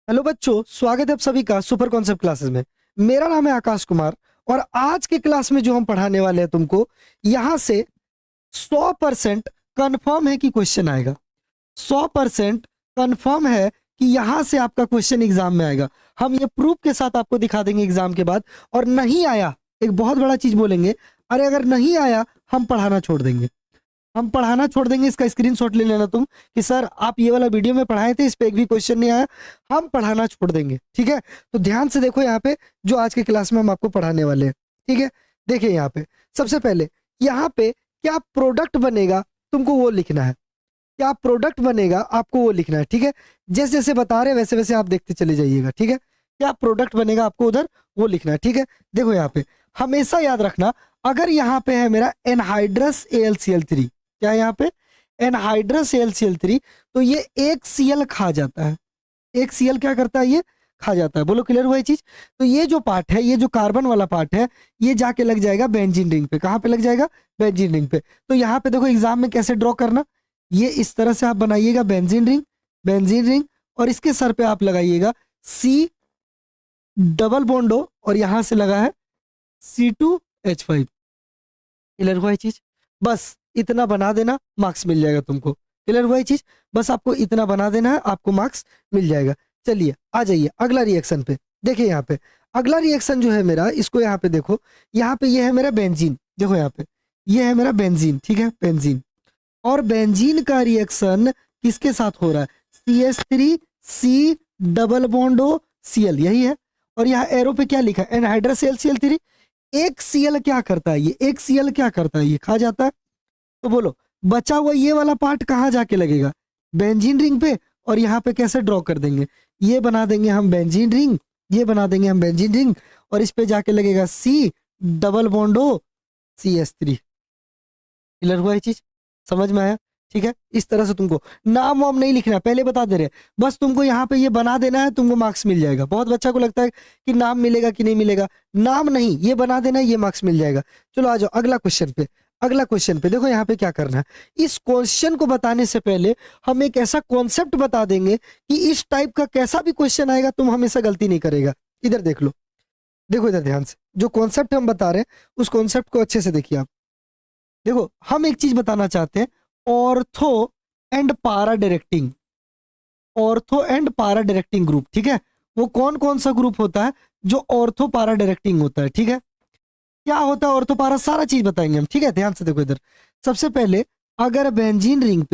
Hello बच्चों, स्वागत है आप सभी का सुपर कॉन्सेप्ट क्लासेस में। मेरा नाम है आकाश कुमार और आज के क्लास में जो हम पढ़ाने वाले हैं तुमको, यहां से 100% कंफर्म है कि क्वेश्चन आएगा। 100% कंफर्म है कि यहां से आपका क्वेश्चन एग्जाम में आएगा। हम ये प्रूफ के साथ आपको दिखा देंगे एग्जाम के बाद। और नहीं आया, एक बहुत बड़ा चीज बोलेंगे, अरे अगर नहीं आया हम पढ़ाना छोड़ देंगे। हम पढ़ाना छोड़ देंगे, इसका स्क्रीनशॉट ले लेना तुम कि सर आप ये वाला वीडियो में पढ़ाए थे, इस पे एक भी क्वेश्चन नहीं आया, हम पढ़ाना छोड़ देंगे। ठीक है, तो ध्यान से देखो यहाँ पे जो आज के क्लास में हम आपको पढ़ाने वाले हैं। ठीक है, देखिए यहाँ पे सबसे पहले यहाँ पे क्या प्रोडक्ट बनेगा तुमको वो लिखना है। क्या प्रोडक्ट बनेगा आपको वो लिखना है। ठीक है, जैसे जैसे बता रहे वैसे वैसे आप देखते चले जाइएगा। ठीक है, क्या प्रोडक्ट बनेगा आपको उधर वो लिखना है। ठीक है, देखो यहाँ पे हमेशा याद रखना, अगर यहाँ पे है मेरा एनहाइड्रस AlCl3, क्या है यहाँ पे एनहाइड्रस AlCl3, तो ये एक Cl खा जाता है। एक Cl क्या करता है, ये खा जाता है। बोलो क्लियर हुआ ये चीज। तो ये जो पार्ट है, ये जो कार्बन वाला पार्ट है, ये जाके लग जाएगा बेंजीन रिंग पे। कहाँ पे लग जाएगा, बेंजीन रिंग पे। तो यहाँ पे देखो एग्जाम में कैसे ड्रॉ करना, ये इस तरह से आप बनाइएगा बेंजीन रिंग, बेंजीन रिंग, और इसके सर पे आप लगाइएगा C डबल बॉन्डो और यहां से लगा है C2H5। क्लियर हुआ ये चीज। बस इतना बना देना, मार्क्स मिल जाएगा तुमको। क्लियर हुआ ये चीज, बस आपको इतना बना देना है, आपको मार्क्स मिल जाएगा। चलिए आ जाइए अगला रिएक्शन पे। देखिए यहाँ पे अगला रिएक्शन जो है मेरा, इसको यहाँ पे देखो, यहाँ पे ये है मेरा बेंजीन। देखो यहाँ पे ये है मेरा बेंजीन। ठीक है, बेंजीन। और बेंजीन का रिएक्शन किसके साथ हो रहा है, CH3C डबल बॉन्डो Cl, यही है। और यहाँ एरो पे क्या लिखा है, एनहाइड्रस AlCl3। एक Cl क्या करता है, ये एक Cl क्या करता है, ये खा जाता है। तो बोलो बचा हुआ ये वाला पार्ट कहाँ जाके लगेगा, बेंजीन रिंग पे। और यहाँ पे कैसे ड्रॉ कर देंगे, ये बना देंगे हम बेंजीन रिंग, ये बना देंगे हम बेंजीन रिंग, और इस पे जाके लगेगा C डबल बॉन्डो CH3। क्लियर हुआ ये चीज, समझ में आया। ठीक है, इस तरह से तुमको नाम वाम नहीं लिखना, पहले बता दे रहे, बस तुमको यहाँ पे ये बना देना है, तुमको मार्क्स मिल जाएगा। बहुत बच्चा को लगता है कि नाम मिलेगा कि नहीं मिलेगा, नाम नहीं, ये बना देना है, ये मार्क्स मिल जाएगा। चलो आ जाओ अगला क्वेश्चन पे। अगला क्वेश्चन पे देखो यहाँ पे क्या करना है। इस क्वेश्चन को बताने से पहले हम एक ऐसा कॉन्सेप्ट बता देंगे कि इस टाइप का कैसा भी क्वेश्चन आएगा तुम हमेशा गलती नहीं करेगा। इधर देख लो, देखो इधर ध्यान से, जो कॉन्सेप्ट हम बता रहे हैं उस कॉन्सेप्ट को अच्छे से देखिए आप। देखो हम एक चीज बताना चाहते हैं, ऑर्थो एंड पारा डायरेक्टिंग, ऑर्थो एंड पारा डायरेक्टिंग ग्रुप। ठीक है, वो कौन कौन सा ग्रुप होता है जो ऑर्थो पारा डायरेक्टिंग होता है। ठीक है, क्या होता है ऑर्थो पारा, सारा चीज बताएंगे हम। ठीक है, ध्यान से देखो इधर। सबसे पहले अगर बेंजीन रिंग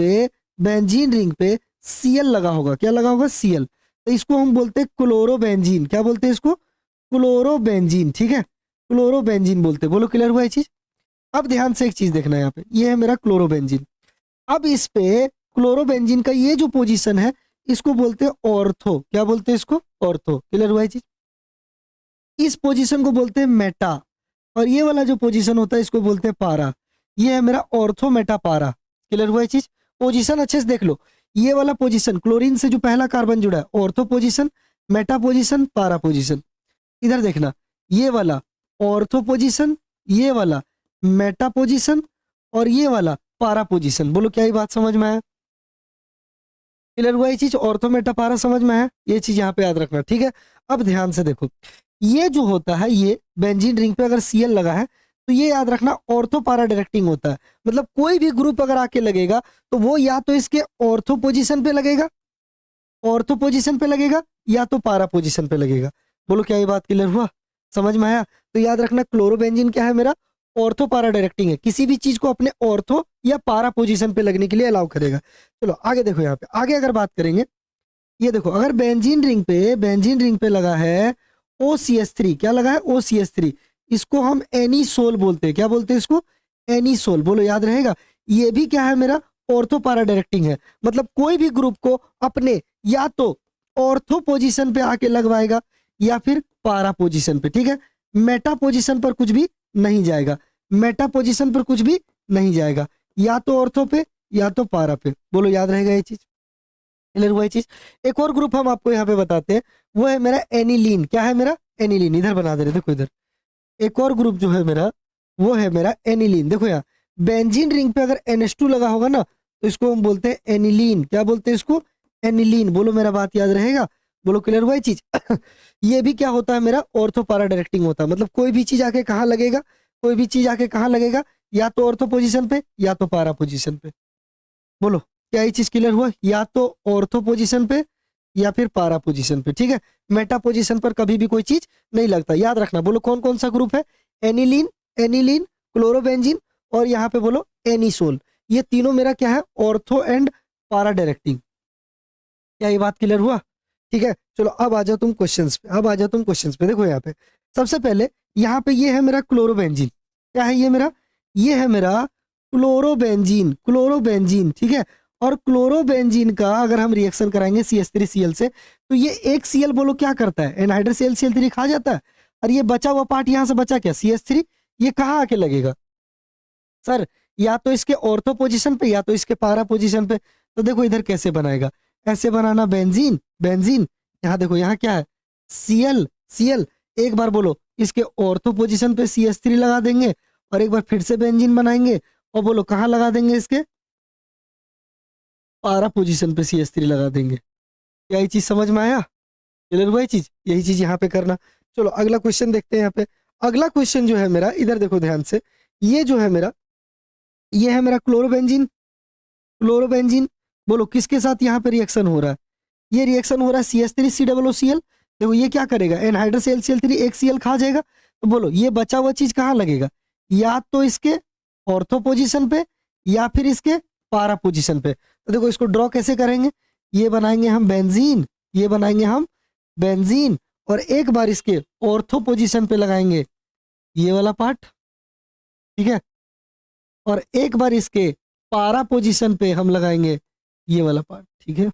पे Cl लगा होगा, क्या लगा होगा, Cl, तो इसको हम बोलते हैं क्लोरोबेंजीन। क्या बोलते हैं इसको, क्लोरोबेंजीन। ठीक है, क्लोरोबेंजीन बोलते हैं। बोलो क्लियर हुआ ये चीज। अब ध्यान से एक चीज देखना है, यहाँ पे ये है मेरा क्लोरोबेंजीन। अब इस पे क्लोरोबेंजीन का ये जो पोजीशन है, इसको बोलते हैं ऑर्थो। क्या बोलते हैं इसको, ऑर्थो। क्लियर हुआ ये चीज। इस पोजीशन को बोलते हैं मेटा, और ये वाला जो पोजीशन होता है इसको बोलते हैं पारा। ये है मेरा ऑर्थो मेटा पारा। क्लियर हुआ ये चीज। पोजीशन अच्छे से देख लो, ये वाला पोजीशन क्लोरीन से जो पहला कार्बन जुड़ा है, ऑर्थो पोजीशन, मेटा पोजीशन, पारा पोजीशन। इधर देखना, ये वाला ऑर्थो पोजीशन, ये वाला मेटा पोजीशन, और ये वाला पारा पोजीशन। बोलो क्या ये बात समझ में आया। क्लियर हुआ ये चीज, ऑर्थो मेटा पारा समझ में आया, ये चीज यहाँ पे याद रखना। ठीक है, अब ध्यान से देखो, ये जो होता है, ये बेंजीन रिंग पे अगर Cl लगा है तो ये याद रखना ऑर्थो पारा डायरेक्टिंग होता है। मतलब कोई भी ग्रुप अगर आके लगेगा तो वो या तो इसके ऑर्थो पोजीशन पे लगेगा, ऑर्थो पोजीशन पे लगेगा, या तो पारा पोजीशन पे लगेगा। बोलो क्या ये बात क्लियर हुआ, समझ में आया। तो याद रखना क्लोरोबेंजीन क्या है मेरा, ऑर्थो पारा डायरेक्टिंग है, किसी भी चीज को अपने ऑर्थो या पारा पोजीशन पे लगने के लिए अलाउ करेगा। चलो आगे देखो, यहाँ पे आगे अगर बात करेंगे, ये देखो अगर बेंजीन रिंग पे लगा है OCH3, क्या लगा है, OCH3, इसको हम एनीसोल बोलते हैं। क्या बोलते हैं इसको, एनीसोल। बोलो याद रहेगा। ये भी क्या है मेरा, ऑर्थो पारा डायरेक्टिंग है। मतलब कोई भी ग्रुप को अपने या तो ऑर्थो पोजीशन पे आके लगवाएगा या फिर पारा पोजीशन पे। ठीक है, मेटा पोजीशन पर कुछ भी नहीं जाएगा, मेटा पोजीशन पर कुछ भी नहीं जाएगा, या तो ऑर्थो पे या तो पारा पे। बोलो याद रहेगा ये चीज। क्लियर हुआ ये चीज। एक और ग्रुप हम आपको यहाँ पे बताते हैं, वो है मेरा एनिलीन। क्या है मेरा, एनिलीन। इधर बना दे रहे, देखो इधर एक और ग्रुप जो है मेरा, वो है मेरा एनिलीन। देखो यहाँ बेंजीन रिंग पे अगर NH2 लगा होगा ना, तो इसको हम बोलते हैं एनिलीन। क्या बोलते हैं इसको, एनिलीन। बोलो मेरा बात याद रहेगा। बोलो क्लियर हुआ ये चीज? ये भी क्या होता है मेरा ऑर्थो पारा डायरेक्टिंग होता है, मतलब कोई भी चीज आके कहाँ लगेगा, कोई भी चीज आके कहाँ लगेगा, या तो ऑर्थो पोजीशन पे या तो पारा पोजीशन पे। बोलो क्या ये चीज क्लियर हुआ? या तो ऑर्थो पोजीशन पे या फिर पारा पोजीशन पे, ठीक है। मेटा पोजीशन पर कभी भी कोई चीज नहीं लगता, याद रखना। बोलो कौन कौन सा ग्रुप है? एनिलीन, एनिलीन, क्लोरोबेंजीन और यहाँ पे बोलो एनिसोल। ये तीनों मेरा क्या है? ऑर्थो एंड पारा डायरेक्टिंग। क्या ये बात क्लियर हुआ? ठीक है, चलो अब आ जाओ तुम क्वेश्चंस पे, अब आ जाओ तुम क्वेश्चंस पे। देखो यहाँ पे सबसे पहले यहाँ पे ये है मेरा क्लोरोबेंजीन। क्या है ये मेरा? ये है मेरा क्लोरोबेंजीन, क्लोरोबेंजीन, ठीक है। और क्लोरोबेंजीन का अगर हम रिएक्शन कराएंगे CH3Cl से, तो ये एक Cl बोलो क्या करता है? एनहाइड्रस Cl खा जाता है। और ये बचा हुआ पार्ट यहाँ से बचा क्या? CH3। ये कहाँ आके लगेगा सर? या तो इसके ऑर्थो पोजीशन पे या तो इसके पारा पोजीशन पे। तो देखो इधर कैसे बनाएगा, ऐसे बनाना बेंजीन, बेंजीन। यहाँ देखो यहाँ क्या है? Cl, Cl। एक बार बोलो इसके ऑर्थो पोजीशन पे CH3 लगा देंगे और एक बार फिर से बेंजीन बनाएंगे और बोलो कहाँ लगा देंगे? इसके पारा पोजीशन पे CH3 लगा देंगे। क्या ये चीज समझ में आया? क्लियर हुआ ये चीज? यही चीज यहाँ पे करना। चलो अगला क्वेश्चन देखते हैं। यहाँ पे अगला क्वेश्चन जो है मेरा, इधर देखो ध्यान से, ये जो है मेरा, ये है मेरा क्लोरोबेंजीन, क्लोरोबेंजीन। बोलो किसके साथ यहाँ पे रिएक्शन हो रहा है? ये रिएक्शन हो रहा है CH3COOCl। देखो ये क्या करेगा? एनहाइड्रस Cl एक Cl खा जाएगा। तो बोलो ये बचा हुआ चीज कहाँ लगेगा? या तो इसके ऑर्थो पोजीशन पे या फिर इसके पारा पोजीशन पे। तो देखो इसको ड्रॉ कैसे करेंगे? ये बनाएंगे हम बेंजीन, ये बनाएंगे हम बेंजीन और एक बार इसके ऑर्थो पोजीशन पे लगाएंगे ये वाला पार्ट, ठीक है। और एक बार इसके पारा पोजीशन पे हम लगाएंगे ये वाला पार्ट, ठीक है।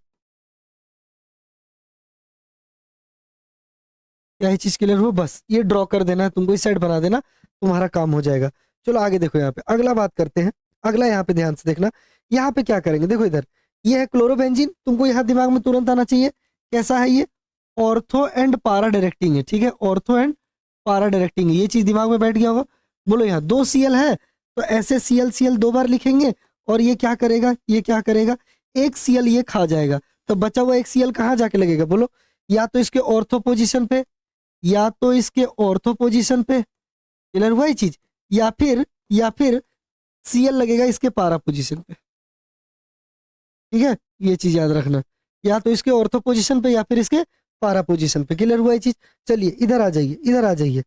क्या ये चीज क्लियर हो? बस ये ड्रॉ कर देना है तुमको, इस साइड बना देना, तुम्हारा काम हो जाएगा। चलो आगे देखो यहाँ पे अगला बात करते हैं। अगला यहाँ पे ध्यान से देखना, यहाँ पे क्या करेंगे? देखो इधर ये है क्लोरोबेंजीन, तुमको यहाँ दिमाग में तुरंत आना चाहिए कैसा है ये? ऑर्थो एंड पारा डायरेक्टिंग है, ठीक है। ऑर्थो एंड पारा डायरेक्टिंग है, ये चीज दिमाग में बैठ गया होगा। बोलो यहाँ दो Cl है तो ऐसे Cl दो बार लिखेंगे और ये क्या करेगा? ये क्या करेगा? एक Cl ये खा जाएगा, तो बचा हुआ एक Cl कहाँ जाके लगेगा? बोलो या तो इसके ऑर्थो पोजीशन पे या तो इसके ऑर्थो पोजीशन पे, क्लियर हुआ ये चीज? या फिर Cl लगेगा इसके पारा पोजीशन पे, ठीक है। ये चीज याद रखना, या तो इसके ऑर्थो पोजीशन पे या फिर इसके पारा पोजीशन पे। क्लियर हुआ ये चीज? चलिए इधर आ जाइए, इधर आ जाइए।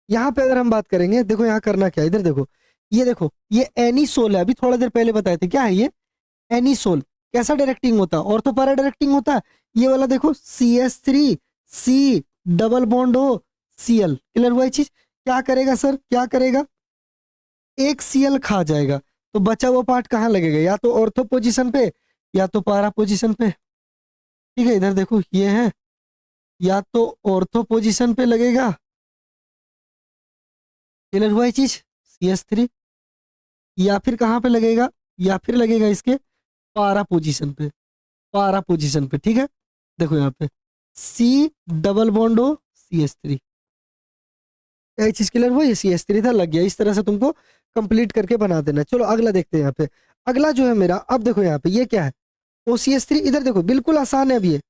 यहाँ पे अगर हम बात करेंगे, देखो यहाँ करना क्या है, इधर देखो ये एनिसोल है, अभी थोड़ा देर पहले बताए थे। क्या है ये? एनिसोल। कैसा डायरेक्टिंग होता है? ऑर्थो पारा डायरेक्टिंग होता है। ये वाला देखो CH3C डबल बॉन्ड हो Cl। क्लियर हुआ ये चीज? क्या करेगा सर? क्या करेगा? एक Cl खा जाएगा, तो बचा हुआ पार्ट कहाँ लगेगा? या तो ऑर्थो पोजीशन पे या तो पारा पोजीशन पे, ठीक है। इधर देखो ये है, या तो ऑर्थो पोजीशन पे लगेगा, क्लियर हुआ ये चीज? CH3। या फिर कहाँ पे लगेगा? या फिर लगेगा इसके पारा पोजीशन पे, पारा पोजीशन पे, ठीक है। देखो यहाँ पे C डबल बॉन्ड हो CH3। यही चीज क्लियर हुआ? ये CH3 था, लग गया। इस तरह से तुमको कंप्लीट करके बना देना। चलो अगला देखते हैं यहाँ पे। अगला जो है मेरा, अब देखो यहाँ पे ये क्या है? OCH3। इधर देखो बिल्कुल आसान है, अभी ये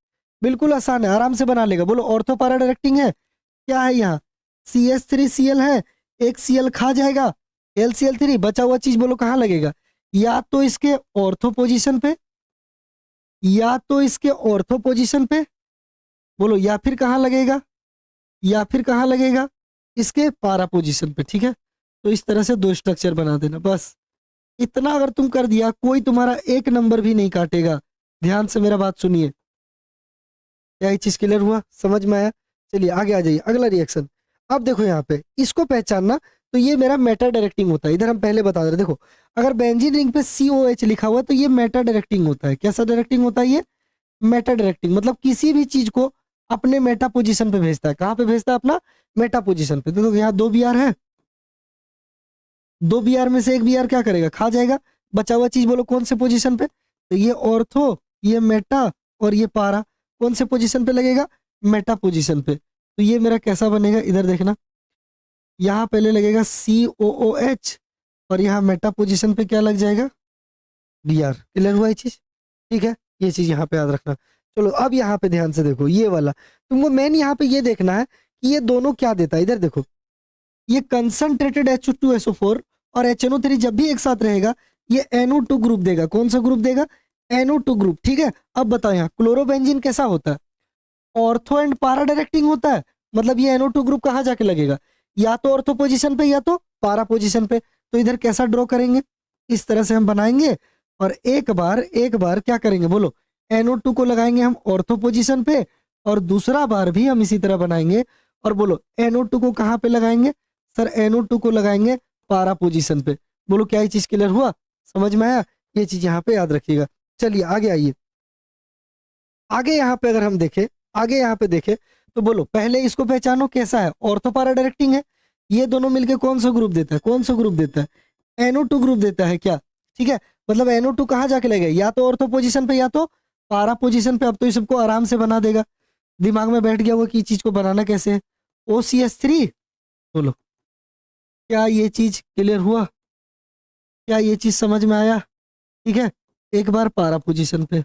बिल्कुल आसान है, आराम से बना लेगा। बोलो ऑर्थो पारा डायरेक्टिंग है। क्या है यहाँ? CH3Cl है, एक Cl खा जाएगा, LCl3 बचा हुआ चीज बोलो कहाँ लगेगा? या तो इसके ऑर्थो पोजीशन पे या तो इसके ऑर्थो पोजीशन पे, बोलो या फिर कहाँ लगेगा? या फिर कहाँ लगेगा? इसके पारा पोजीशन पे, ठीक है। तो इस तरह से दो स्ट्रक्चर बना देना, बस इतना अगर तुम कर दिया, कोई तुम्हारा एक नंबर भी नहीं काटेगा। ध्यान से मेरा बात सुनिए। क्या ये चीज क्लियर हुआ? समझ में आया? चलिए आगे आ जाइए, अगला रिएक्शन। अब देखो यहाँ पे इसको पहचानना, तो ये मेरा मेटा डायरेक्टिंग होता है। इधर हम पहले बता रहे देखो, अगर बेंजीन रिंग पे COH लिखा हुआ तो ये मेटा डायरेक्टिंग होता है। कैसा डायरेक्टिंग होता है ये? मेटा डायरेक्टिंग, मतलब किसी भी चीज को अपने मेटा पोजीशन पे भेजता है। कहाँ पे भेजता है? अपना मेटा पोजीशन पे। देखो यहाँ दो Br है, दो Br में से एक Br क्या करेगा? खा जाएगा। बचा हुआ चीज बोलो कौन से पोजीशन पे? तो ये ऑर्थो, ये मेटा और ये पारा कौन से पोजीशन पे लगेगा? मेटा पोजीशन पे। तो ये मेरा कैसा बनेगा? इधर देखना, यहाँ पहले लगेगा COOH और यहाँ मेटा पोजीशन पे क्या लग जाएगा? Br। क्लियर हुआ ये चीज? ठीक है, ये चीज यहाँ पे याद रखना। चलो अब यहाँ पे ध्यान से देखो, ये वाला तुमको मेन यहाँ पे ये देखना है कि ये दोनों क्या देता है। इधर देखो, ये कंसंट्रेटेड H2SO4 और HNO3 जब भी एक साथ रहेगा ये NO2 ग्रुप देगा। कौन सा ग्रुप देगा? NO2 group. ठीक है, अब बताओ यहाँ क्लोरोबेंजीन कैसा होता है? ऑर्थो एंड पारा डायरेक्टिंग होता है। मतलब ये NO2 ग्रुप कहाँ जाके लगेगा? या तो ऑर्थो पोजीशन पे या तो पारा पोजीशन पे। तो इधर कैसा ड्रॉ करेंगे? इस तरह से हम बनाएंगे और एक बार क्या करेंगे बोलो, NO2 को लगाएंगे हम ऑर्थो पोजीशन पे और दूसरा बार भी हम इसी तरह बनाएंगे और बोलो NO2 को कहाँ पे लगाएंगे? सर NO2 को लगाएंगे पारा पोजीशन पे। बोलो क्या ये चीज क्लियर हुआ? समझ में आया? ये चीज यहाँ पे याद रखिएगा। चलिए आगे आइए। आगे यहाँ पे अगर हम देखें, आगे यहाँ पे देखें तो बोलो पहले इसको पहचानो कैसा है? ऑर्थो पारा डायरेक्टिंग है। ये दोनों मिलके कौन सा ग्रुप देता है? कौन सा ग्रुप देता है? NO2 ग्रुप देता है क्या? ठीक है, मतलब NO2 कहाँ जाके लगेगा? या तो ऑर्थो पोजीशन पे या तो पारा पोजीशन पे। अब तो ये सबको आराम से बना देगा, दिमाग में बैठ गया वो कि चीज को बनाना कैसे है। OCH3। बोलो क्या ये चीज क्लियर हुआ? क्या ये चीज समझ में आया? ठीक है, एक बार पारा पोजीशन पे।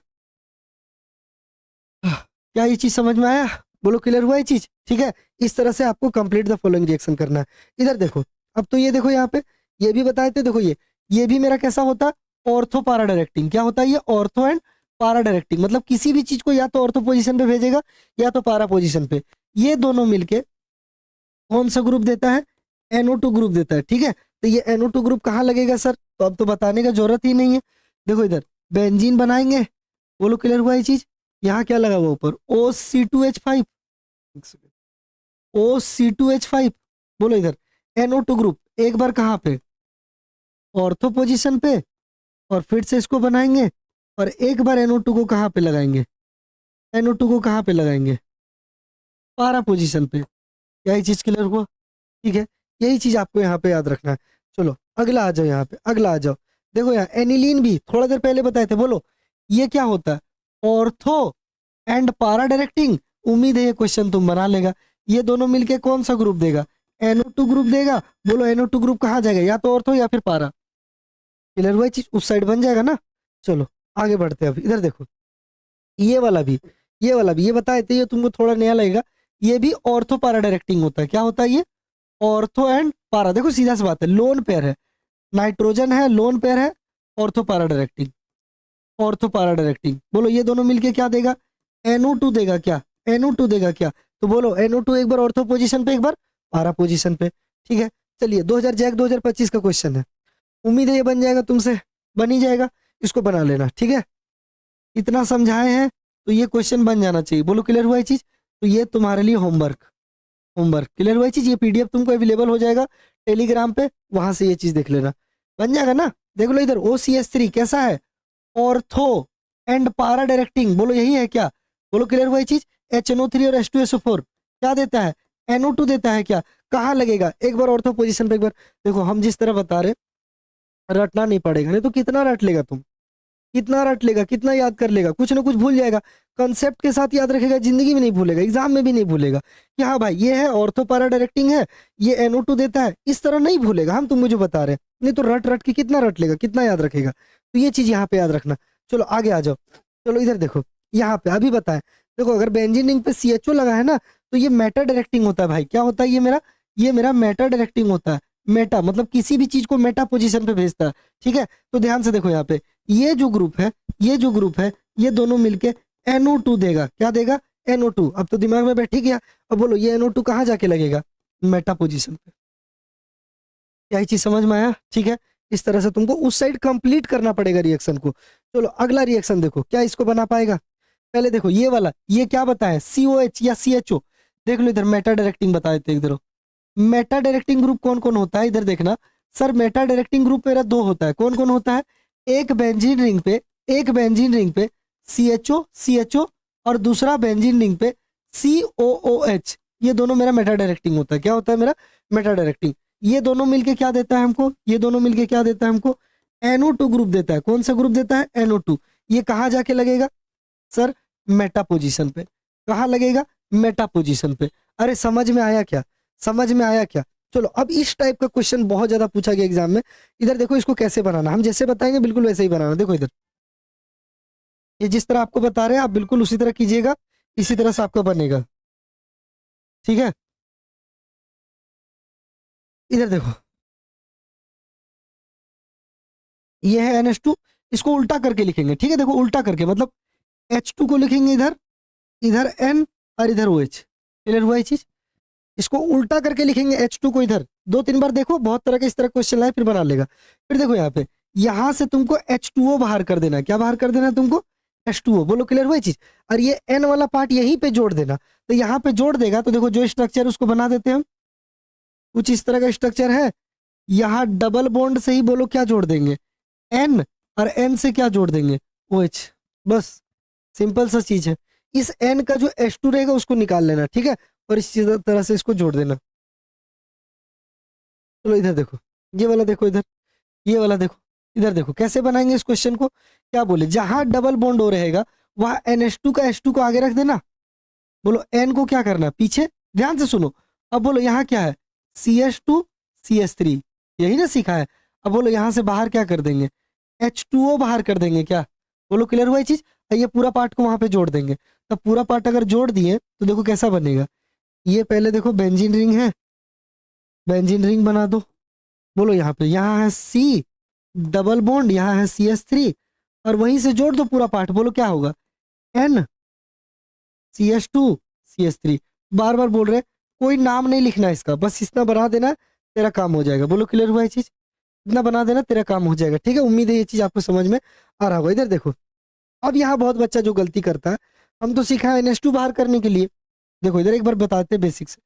क्या ये चीज समझ में आया? बोलो क्लियर हुआ ये चीज? ठीक है, इस तरह से आपको कंप्लीट द फॉलोइंग रिएक्शन करना है। इधर देखो, अब तो ये देखो यहाँ पे ये भी बताए थे। देखो ये भी मेरा कैसा होता है? ऑर्थो पारा डायरेक्टिंग। क्या होता है ये? ऑर्थो एंड पारा डायरेक्टिंग। मतलब किसी भी चीज को या तो ऑर्थो पोजीशन पे भेजेगा या तो पारा पोजीशन पे। ये दोनों मिलके कौन सा ग्रुप देता है? NO2 ग्रुप देता है। ठीक है, तो ये NO2 ग्रुप कहाँ लगेगा सर? तो अब तो बताने का जरूरत ही नहीं है। देखो इधर बेंजीन बनाएंगे। बोलो क्लियर हुआ ये चीज? यहाँ क्या लगा हुआ ऊपर? OC2H5। OC2H5। बोलो इधर NO2 ग्रुप एक बार कहाँ पे? ऑर्थो पोजीशन पे और फिर से इसको बनाएंगे और एक बार NO2 को कहाँ पे लगाएंगे? NO2 को कहाँ पे लगाएंगे? पारा पोजीशन पे। क्या ये चीज क्लियर हुआ? ठीक है, यही चीज आपको यहाँ पे याद रखना है। चलो अगला आ जाओ, यहाँ पे अगला आ जाओ। देखो यहाँ एनिलीन भी थोड़ा देर पहले बताए थे। बोलो ये क्या होता है? ऑर्थो एंड पारा डायरेक्टिंग। उम्मीद है ये क्वेश्चन तुम बना लेगा। ये दोनों मिलके कौन सा ग्रुप देगा? NO2 ग्रुप देगा। बोलो NO2 ग्रुप कहाँ जाएगा? या तो ऑर्थो या फिर पारा। क्लियर हुआ चीज? उस साइड बन जाएगा ना। चलो आगे बढ़ते हैं। अब इधर देखो, ये वाला भी ये बताए थे, ये तुमको थोड़ा नया लगेगा। ये भी ऑर्थो पारा डायरेक्टिंग होता है। क्या होता है ये? ऑर्थो एंड पारा। देखो सीधा सी बात है, लोन पेयर है, नाइट्रोजन है, लोन पेयर है, ऑर्थो पारा डायरेक्टिंग। ऑर्थो पारा डायरेक्टिंग। बोलो ये दोनों मिलके क्या देगा? NO2 देगा क्या? NO2 देगा क्या? तो बोलो NO2 एक बार ऑर्थो पोजीशन पे एक बार पारा पोजीशन पे। ठीक है, चलिए 2025 का क्वेश्चन है। उम्मीद है ये बन जाएगा तुमसे, बन ही जाएगा। इसको बना लेना। ठीक है, इतना समझाए हैं तो ये क्वेश्चन बन जाना चाहिए। बोलो क्लियर हुआ ये चीज? तो ये तुम्हारे लिए होमवर्क क्लियर हुआ ये चीज। ये PDF तुमको अवेलेबल हो जाएगा टेलीग्राम पे, वहां से ये चीज देख लेना, बन जाएगा ना। देख लो इधर OCH3 कैसा है? ऑर्थो एंड पारा डायरेक्टिंग। बोलो यही है क्या? बोलो क्लियर हुआ ये चीज? HNO3 और H2SO4 क्या देता है? NO2 देता है क्या? कहाँ लगेगा? एक बार ऑर्थो पोजीशन पे एक बार। देखो हम जिस तरह बता रहे, रटना नहीं पड़ेगा, नहीं तो कितना रट लेगा तुम, कितना रट लेगा, कितना याद कर लेगा, कुछ ना कुछ भूल जाएगा। कंसेप्ट के साथ याद रखेगा, जिंदगी में नहीं भूलेगा, एग्जाम में भी नहीं भूलेगा कि हाँ भाई ये है ऑर्थो पारा डायरेक्टिंग है, ये NO2 देता है। इस तरह नहीं भूलेगा, हम तुमको जो बता रहे हैं। नहीं तो रट रट के कितना रट लेगा, कितना याद रखेगा। तो ये चीज यहाँ पे याद रखना। चलो आगे आ जाओ। चलो इधर देखो, यहाँ पे अभी बताएं। देखो अगर बेंजीन रिंग पे CHO लगा है ना, तो ये मेटा डायरेक्टिंग होता है भाई। क्या होता है ये मेरा मेटा डायरेक्टिंग होता है। मेटा मतलब किसी भी चीज को मेटा पोजीशन पे भेजता है। ठीक है, तो ध्यान से देखो यहाँ पे ये जो ग्रुप है, ये दोनों मिलके NO2 देगा। क्या देगा? NO2। अब तो दिमाग में बैठ ही गया। अब बोलो ये NO2 कहाँ जाके लगेगा? मेटा पोजीशन पे। क्या ये चीज समझ में आया? ठीक है, इस तरह से तुमको उस साइड कंप्लीट करना पड़ेगा रिएक्शन को। चलो अगला रिएक्शन देखो, क्या इसको बना पाएगा? पहले देखो ये वाला, ये क्या बताए? COH या CHO। देख लो इधर मेटा डायरेक्टिंग बताए थे। इधर मेटा डायरेक्टिंग ग्रुप कौन कौन होता है? इधर देखना सर, मेटा डायरेक्टिंग ग्रुप मेरा 2 होता है। कौन कौन होता है? एक बेंजीन रिंग पे CHO और दूसरा बेंजीन रिंग पे COOH। ये दोनों मेरा मेटा डायरेक्टिंग होता है। क्या होता है मेरा? Meta directing. ये दोनों मिलके क्या देता है हमको? NO2 ग्रुप देता है। कौन सा ग्रुप देता है? NO2। ये कहाँ जाके लगेगा सर? मेटा पोजीशन पे। कहाँ लगेगा? मेटा पोजीशन पे। अरे समझ में आया क्या? चलो अब इस टाइप का क्वेश्चन बहुत ज्यादा पूछा गया एग्जाम में। इधर देखो इसको कैसे बनाना, हम जैसे बताएंगे बिल्कुल वैसे ही बनाना। देखो इधर ये जिस तरह आपको बता रहे हैं आप बिल्कुल उसी तरह कीजिएगा, इसी तरह से आपका बनेगा। ठीक है, इधर देखो, ये है NH2, इसको उल्टा करके लिखेंगे। ठीक है, देखो उल्टा करके मतलब H2 को लिखेंगे इधर, इधर N और इधर OH। क्लियर हुआ ये चीज? इसको उल्टा करके लिखेंगे H2 को इधर, 2-3 बार देखो, बहुत तरह के इस तरह क्वेश्चन लाए फिर बना लेगा। फिर देखो यहाँ पे, यहाँ से तुमको H2O बाहर कर देना है। क्या बाहर कर देना है तुमको? H2O। बोलो क्लियर हुआ ये चीज? और ये N वाला पार्ट यहीं पे जोड़ देना। तो यहाँ पे जोड़ देगा तो देखो जो स्ट्रक्चर उसको बना देते हैं हम, कुछ इस तरह का स्ट्रक्चर है। यहाँ डबल बॉन्ड से ही बोलो क्या जोड़ देंगे? N, और N से क्या जोड़ देंगे? OH। बस सिंपल सा चीज है। इस N का जो H2 रहेगा उसको निकाल लेना। ठीक है, और इस तरह से इसको जोड़ देना। चलो इधर देखो, ये वाला देखो, इधर ये वाला देखो, इधर देखो कैसे बनाएंगे इस क्वेश्चन को। क्या बोले, जहां डबल बॉन्ड हो रहेगा वहां NH2 का H2 को आगे रख देना। बोलो N को क्या करना? पीछे। ध्यान से सुनो। अब बोलो यहाँ क्या है? CH2 CH3, यही ना सीखा है। अब बोलो यहाँ से बाहर क्या कर देंगे? H2O बाहर कर देंगे। क्या बोलो क्लियर हुआ ये चीज? ये पूरा पार्ट को वहां पे जोड़ देंगे। तब पूरा पार्ट अगर जोड़ दिए तो देखो कैसा बनेगा। ये पहले देखो बेंजीन रिंग है, बेंजीन रिंग बना दो। बोलो यहाँ पे, यहाँ है C डबल बॉन्ड, यहाँ है CH3, और वहीं से जोड़ दो पूरा पार्ट। बोलो क्या होगा? N CH2 CH3। बार बार बोल रहे, कोई नाम नहीं लिखना इसका, बस इतना बना देना, तेरा काम हो जाएगा। बोलो क्लियर हुआ ये चीज? इतना बना देना, तेरा काम हो जाएगा। ठीक है, उम्मीद है ये चीज आपको समझ में आ रहा होगा। इधर देखो, अब यहाँ बहुत बच्चा जो गलती करता है, हम तो सीखा है NH2 बाहर करने के लिए। देखो इधर एक बार बताते हैं बेसिक्स।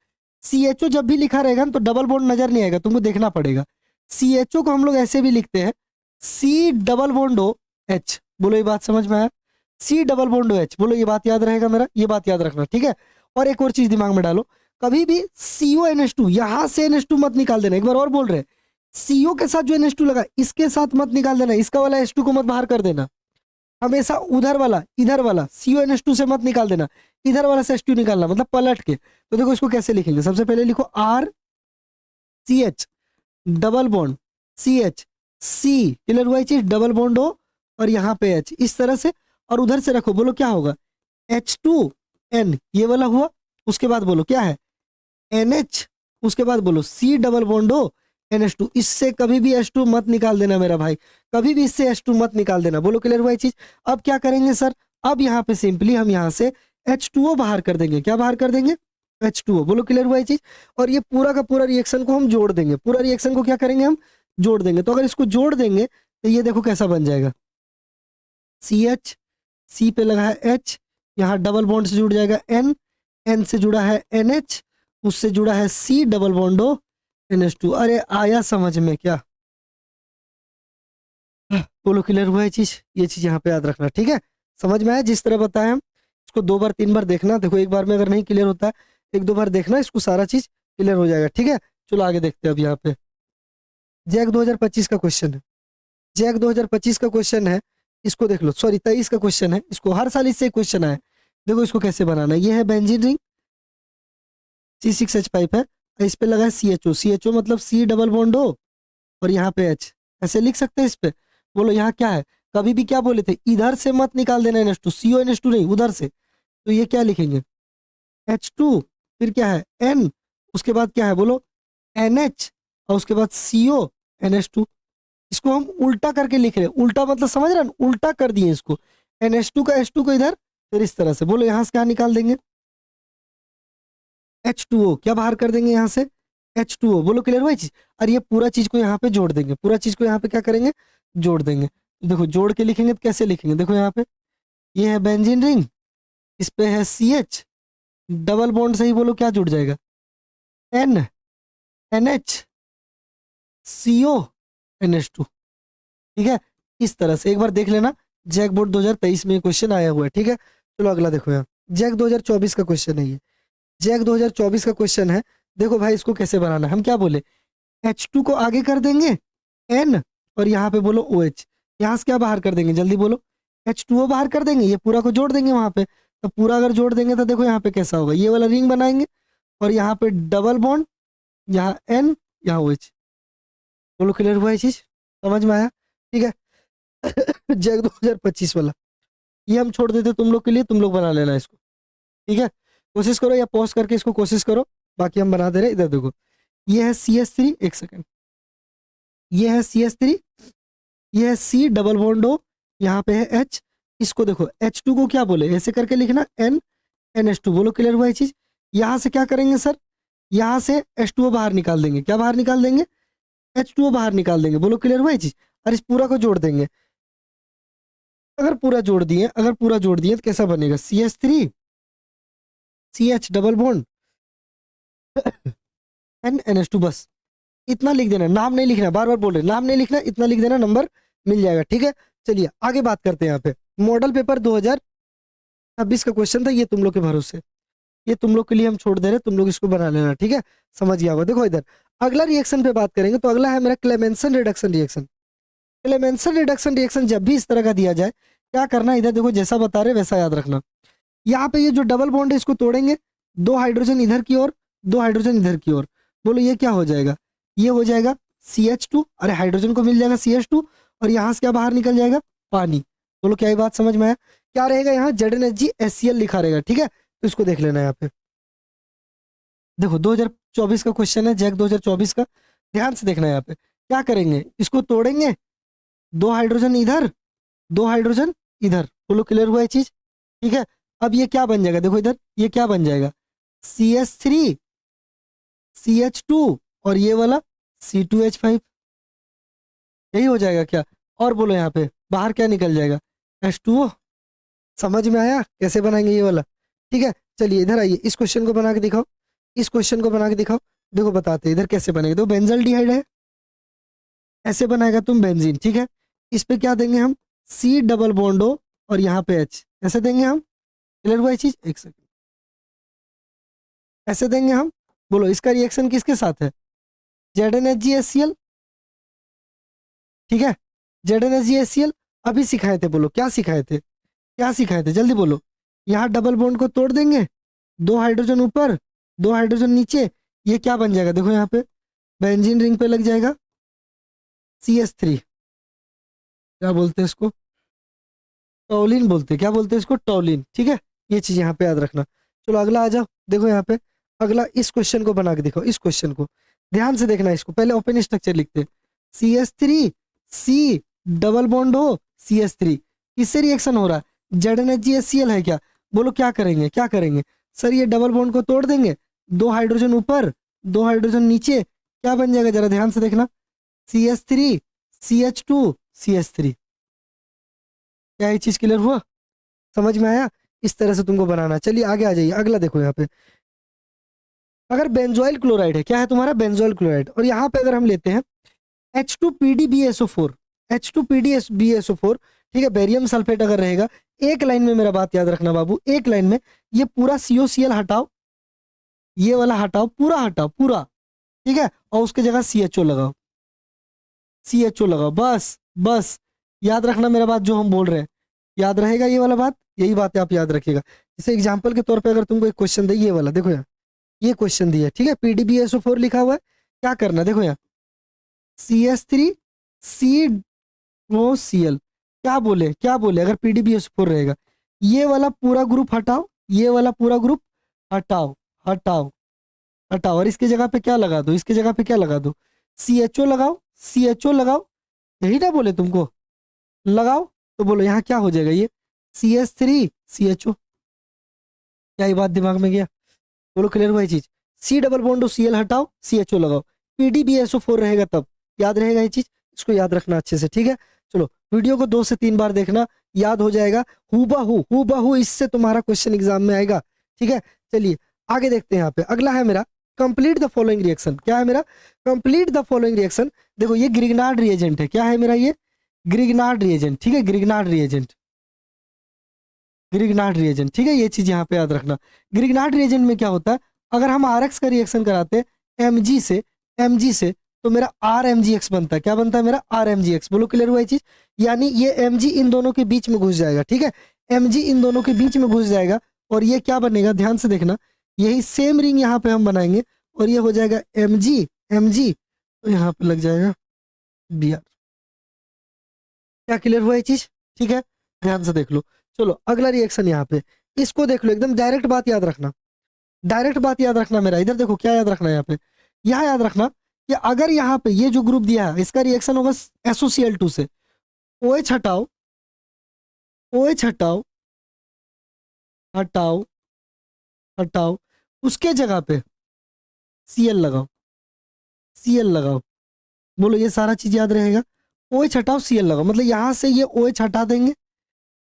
CHO जब भी लिखा रहेगा ना तो डबल बॉन्ड नजर नहीं आएगा, तुमको देखना पड़ेगा। CHO को हम लोग ऐसे भी लिखते हैं, C double bond O H। बोलो ये बात समझ में आया? C double bond O H। बोलो ये बात याद रहेगा मेरा, ये बात याद रखना। ठीक है, और एक और चीज दिमाग में डालो, कभी भी CONH2 यहां से NH2 मत निकाल देना। एक बार और बोल रहे हैं, CO के साथ जो NH2 लगा इसके साथ मत निकाल देना, इसका वाला H2 को मत बाहर कर देना। हमेशा उधर वाला, इधर वाला CONH2 से मत निकाल देना, इधर वाला से H2 निकालना, मतलब पलट के। तो देखो इसको कैसे लिखेंगे, सबसे पहले लिखो RCH double bond CH C। Clear हुआ ये चीज? डबल बॉन्ड O और यहाँ पे H, इस तरह से, और उधर से रखो। बोलो क्या होगा? H2N, ये वाला हुआ। उसके बाद बोलो क्या है? NH। उसके बाद बोलो C double bond O NH2। इससे कभी भी H2 मत निकाल देना मेरा भाई, कभी भी इससे H2 मत निकाल देना। बोलो क्लियर हुआ ये चीज? अब क्या करेंगे सर? अब यहाँ पे सिंपली हम यहाँ से H2O बाहर कर देंगे। क्या बाहर कर देंगे? H2O। बोलो क्लियर हुआ ये चीज? और ये पूरा का पूरा रिएक्शन को हम जोड़ देंगे। पूरा रिएक्शन को क्या करेंगे? हम जोड़ देंगे। तो अगर इसको जोड़ देंगे तो ये देखो कैसा बन जाएगा। CH, C पे लगा है H, यहाँ डबल बॉन्ड से जुड़ जाएगा N, N से जुड़ा है NH, उससे जुड़ा है C double bond O NH2। अरे आया समझ में क्या? बोलो क्लियर हुआ ये चीज? ये चीज यहाँ पे याद रखना। ठीक है, समझ में आया? जिस तरह बताया हम, इसको 2 बार 3 बार देखना। देखो एक बार में अगर नहीं क्लियर होता है, 1-2 बार देखना, इसको सारा चीज क्लियर हो जाएगा। ठीक है, चलो आगे देखते हैं। अब यहाँ पे जैक 2025 का क्वेश्चन है, जैक 2025 का क्वेश्चन है। इसको देख लो, सॉरी 23 का क्वेश्चन है। इसको हर साल इससे क्वेश्चन आया। देखो इसको कैसे बनाना है। ये है बेंजीन रिंग, C6H पाइप है, इस पे लगा है CHO। CHO मतलब C डबल बॉन्ड O और यहाँ पे H, ऐसे लिख सकते हैं इस पे। बोलो यहाँ क्या है? कभी भी क्या बोले थे? इधर से मत निकाल देना NH2, CONH2 नहीं, उधर से। तो ये क्या लिखेंगे? H2, फिर क्या है? N, उसके बाद क्या है? बोलो NH, और उसके बाद CONH2। इसको हम उल्टा करके लिख रहे हैं। उल्टा मतलब समझ रहे हैं? उल्टा कर दिए इसको। NH2 का H2 को इधर, फिर इस तरह से। बोलो यहाँ से क्या निकाल देंगे? H2O। क्या बाहर कर देंगे यहाँ से? H2O। बोलो क्लियर हुआ चीज? और ये पूरा चीज को यहाँ पे जोड़ देंगे। पूरा चीज को यहाँ पे क्या करेंगे? जोड़ देंगे। तो देखो जोड़ के लिखेंगे तो कैसे लिखेंगे? देखो यहाँ पे ये है बेंजीन रिंग, इस पे है CH डबल बॉन्ड से ही बोलो क्या जुड़ जाएगा? N NH CO NH2। ठीक है, इस तरह से एक बार देख लेना। जैक बोर्ड 2023 में क्वेश्चन आया हुआ है। ठीक है, चलो अगला देखो। यहाँ जैक 2024 का क्वेश्चन है। ये जैक 2024 का क्वेश्चन है। देखो भाई इसको कैसे बनाना है। हम क्या बोले? H2 को आगे कर देंगे N, और यहाँ पे बोलो OH। यहाँ से क्या बाहर कर देंगे? जल्दी बोलो। H2O बाहर कर देंगे, ये पूरा को जोड़ देंगे वहां पे। तो पूरा अगर जोड़ देंगे तो देखो यहाँ पे कैसा होगा? ये वाला रिंग बनाएंगे, और यहाँ पे डबल बॉन्ड, यहाँ N, यहाँ OH। बोलो क्लियर हुआ ये चीज? समझ में आया? ठीक है। जैक 2025 वाला, ये हम छोड़ देते तुम लोग के लिए, तुम लोग बना लेना इसको, ठीक है। कोशिश करो या पॉज करके इसको कोशिश करो, बाकी हम बना दे रहे। इधर देखो, ये है CH3, एक सेकेंड, ये है CH3, ये है C डबल बॉन्ड O, यहाँ पे है H। इसको देखो H2 को क्या बोले, ऐसे करके लिखना NH2। बोलो क्लियर हुआ ये चीज। यहाँ से क्या करेंगे सर, यहाँ से H2O बाहर निकाल देंगे। क्या बाहर निकाल देंगे, H2O बाहर निकाल देंगे। बोलो क्लियर हुआ ये चीज। और इस पूरा को जोड़ देंगे। अगर पूरा जोड़ दिए, अगर पूरा जोड़ दिए तो कैसा बनेगा, CH3 CH double bond NH2। बस इतना लिख देना, नाम नहीं लिखना, बार बार बोल रहे नाम नहीं लिखना, इतना लिख देना, नंबर मिल जाएगा, ठीक है। चलिए आगे बात करते हैं। यहाँ पे मॉडल पेपर 2026 का क्वेश्चन था, ये तुम लोग के भरोसे, ये तुम लोग के लिए हम छोड़ दे रहे, तुम लोग इसको बना लेना, ठीक है। समझ गया होगा। देखो इधर अगला रिएक्शन पे बात करेंगे, तो अगला है मेरा Clemmensen reduction reaction. Clemmensen reduction reaction जब भी इस तरह का दिया जाए, क्या करना है, इधर देखो जैसा बता रहे वैसा याद रखना। यहाँ पे ये जो डबल बॉन्ड है इसको तोड़ेंगे, 2 हाइड्रोजन इधर की ओर, 2 हाइड्रोजन इधर की ओर। बोलो ये क्या हो जाएगा, ये हो जाएगा CH2। अरे हाइड्रोजन को मिल जाएगा CH2, और यहाँ से क्या बाहर निकल जाएगा, पानी। बोलो क्या ये बात समझ में आया। क्या रहेगा यहाँ, ZnHgHCl लिखा रहेगा, ठीक है। तो इसको देख लेना यहाँ पे। देखो 2024 का क्वेश्चन है, जैक 2024 का, ध्यान से देखना यहाँ पे। क्या करेंगे, इसको तोड़ेंगे, 2 हाइड्रोजन इधर, 2 हाइड्रोजन इधर। बोलो क्लियर हुआ ये चीज, ठीक है। अब ये क्या बन जाएगा, देखो इधर ये क्या बन जाएगा, CH3 CH2 और ये वाला C2H5। यही हो जाएगा क्या। और बोलो यहाँ पे बाहर क्या निकल जाएगा, H2O। समझ में आया कैसे बनाएंगे ये वाला, ठीक है। चलिए इधर आइए, इस क्वेश्चन को बना के दिखाओ, इस क्वेश्चन को बना के दिखाओ। देखो बताते हैं इधर कैसे बनेगा। तो बेंजल डिहाइड है, ऐसे बनाएगा तुम बेंजीन, ठीक है। इस पे क्या देंगे हम, C डबल बॉन्ड O और यहाँ पे H, ऐसे देंगे हम। क्लियर हुआ ये चीज, एक सेकंड, ऐसे देंगे हम। बोलो इसका रिएक्शन किसके साथ है, ZnHgHCl, ठीक है। ZnHgHCl अभी सिखाए थे, बोलो क्या सिखाए थे, क्या सिखाए थे, जल्दी बोलो। यहाँ डबल बॉन्ड को तोड़ देंगे, 2 हाइड्रोजन ऊपर, 2 हाइड्रोजन नीचे, ये क्या बन जाएगा, देखो यहाँ पे बेंजीन रिंग पे लग जाएगा CH3। क्या बोलते हैं इसको, टॉलिन बोलते हैं। क्या बोलते हैं इसको, टॉलिन, ठीक है। ये चीज यहाँ पे याद रखना। चलो अगला आ जाओ। देखो यहाँ पे अगला, इस क्वेश्चन को बना के दिखाओ, इस क्वेश्चन को ध्यान से देखना। इसको पहले ओपन स्ट्रक्चर लिखते हैं, CH3 C डबल बॉन्ड हो CH3, इससे रिएक्शन हो रहा है, ZnHgHCl है क्या। बोलो क्या करेंगे, क्या करेंगे सर, ये डबल बॉन्ड को तोड़ देंगे, 2 हाइड्रोजन ऊपर, 2 हाइड्रोजन नीचे, क्या बन जाएगा जरा ध्यान से देखना, CH3 CH2 CH3। क्या ये चीज क्लियर हुआ, समझ में आया। इस तरह से तुमको बनाना है। चलिए आगे आ जाइए। अगला देखो यहाँ पे, अगर बेंजोइल क्लोराइड है, क्या है तुम्हारा, बेंजोइल क्लोराइड, और यहाँ पे अगर हम लेते हैं H2PdBSO4, H2PdBSO4, ठीक है। बेरियम सल्फेट अगर रहेगा, एक लाइन में मेरा बात याद रखना बाबू, एक लाइन में ये पूरा COCl हटाओ, ये वाला हटाओ, पूरा हटाओ पूरा, ठीक है। और उसके जगह CHO लगाओ, CHO लगाओ, बस बस याद रखना मेरा बात जो हम बोल रहे हैं, याद रहेगा ये वाला बात, यही बात है आप याद रखिएगा। जैसे एग्जाम्पल के तौर पे अगर तुमको एक क्वेश्चन दे, ये वाला देखो यहाँ, ये क्वेश्चन दिया है, ठीक है। PdBSO4 लिखा हुआ है, क्या करना देखो यहाँ, CH3 COCl, क्या बोले, क्या बोले, अगर PdBSO4 रहेगा, ये वाला पूरा ग्रुप हटाओ, ये वाला पूरा ग्रुप हटाओ, हटाओ हटाओ, और इसके जगह पे क्या लगा दो, इसके जगह पे क्या लगा दो, CHO लगाओ, CHO लगाओ, यही ना बोले तुमको, लगाओ। तो बोलो यहाँ क्या हो जाएगा, ये CH3 CHO। क्या ये बात दिमाग में गया, बोलो क्लियर हुआ ये चीज। C डबल बॉन्ड Cl हटाओ, CHO लगाओ, PdBSO4 रहेगा तब, याद रहेगा ये चीज, इसको याद रखना अच्छे से, ठीक है। चलो वीडियो को 2 से 3 बार देखना, याद हो जाएगा, हूबहू इससे तुम्हारा क्वेश्चन एग्जाम में आएगा, ठीक है। चलिए आगे देखते हैं। यहाँ पे अगला है मेरा कंप्लीट द फॉलोइंग रिएक्शन। क्या है मेरा, कंप्लीट द फॉलोइंग रिएक्शन। देखो ये ग्रिग्नार्ड रिएजेंट है, क्या है मेरा, ये ग्रिग्नार्ड रिएजेंट, ठीक है। ग्रिग्नार्ड रिएजेंट, ग्रिग्नार्ड रिएजेंट, ठीक है। ये चीज यहाँ पे याद रखना। ग्रिग्नार्ड रिएजेंट में क्या होता है, अगर हम RX का रिएक्शन कराते हैं Mg से तो मेरा RMgX बनता है। क्या बनता है मेरा, RMgX। बोलो क्लियर हुआ ये चीज, यानी ये Mg इन दोनों के बीच में घुस जाएगा, ठीक है। Mg इन दोनों के बीच में घुस जाएगा, और ये क्या बनेगा, ध्यान से देखना, यही सेम रिंग यहाँ पे हम बनाएंगे, और ये हो जाएगा Mg, तो यहाँ पे लग जाएगा Br। क्या क्लियर हुआ ये चीज, ठीक है। ध्यान से देख लो। चलो अगला रिएक्शन यहाँ पे, इसको देख लो, एकदम डायरेक्ट बात याद रखना, डायरेक्ट बात याद रखना मेरा। इधर देखो क्या याद रखना है यहाँ पे, यहाँ याद रखना कि अगर यहाँ पे ये जो ग्रुप दिया है इसका रिएक्शन होगा SOCl2 से, OH हटाओ, OH हटाओ, हटाओ, हटाओ, उसके जगह पे Cl लगाओ, Cl लगाओ। बोलो ये सारा चीज याद रहेगा। OH हटाओ, Cl लगाओ, मतलब यहां से ये OH हटा देंगे,